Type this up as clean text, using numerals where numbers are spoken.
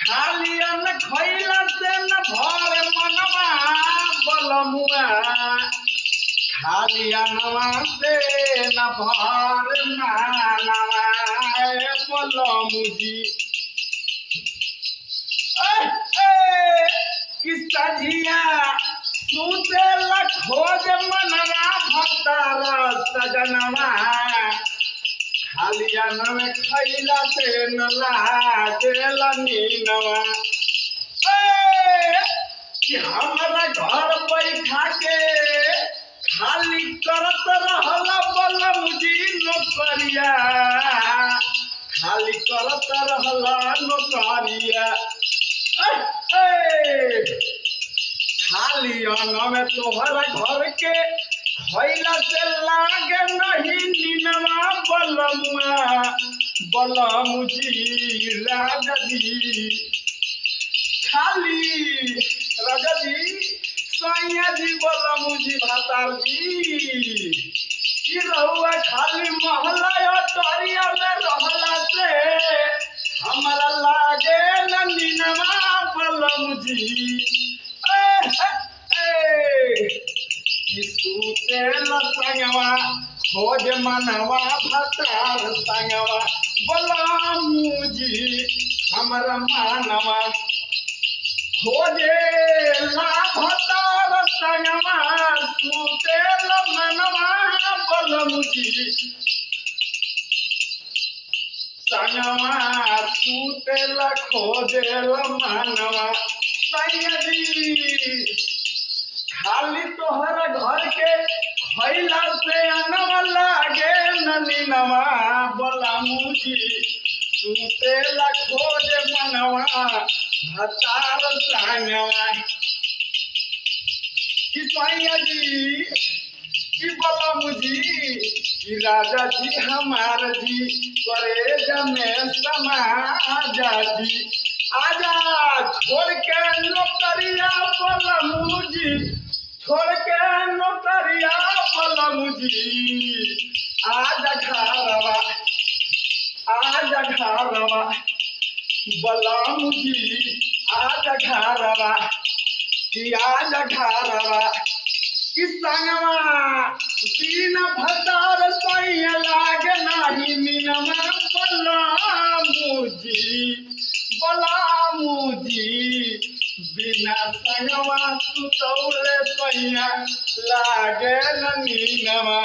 खाली अन्न खैला से न भरे मनवा बलमुआ खाली अनवा से न भरे मानवा बलमुजी सजिया सुतेला खोज मनवा भक्तार सजनवा खाली अनवा खैला से न लागेला नीनवा कि हमारा घर बैठा के खाली करत रहला बलमुजी नौकरिया खाली करत रहला नौकरिया खाली अन्न में तोहरा घर के खैला से लागे नहीं नीनवा बलमुआ बलमुजी राजा जी खाली राजा जी सैया जी बलमुजी भातार जी की रहुआ खाली महला टरिया में रहला से हमारा लागे नीनवा बलमुजी सुतेला संगवा खोज मनवा भतार संगवा बलमुजी हमारा मानवा खोजेला भतार संगवा सुतेला मनवा बलमुजी संगवा सुतेला खोजेला मनवा सैयदी खाली तोहरा घर के खैला से अनवा लागे नीनवा बलमुजी सुतेला खोज मनवा भतार संगवा कि सैया जी कि बलमुजी कि राजा जी हमार जी करे जमे समाजा जी आजा छोड़ के नौकरिया बलमुजी छोड़ के नौकरिया बलमुजी आजा घरवा बलमुजी आजा घरवा कि आजा घरवा कि संगवा दिन भतार सैया लागे नाही नीनवा बलमुजी बिना संगवा सुतौले सैया लागे नीनवा।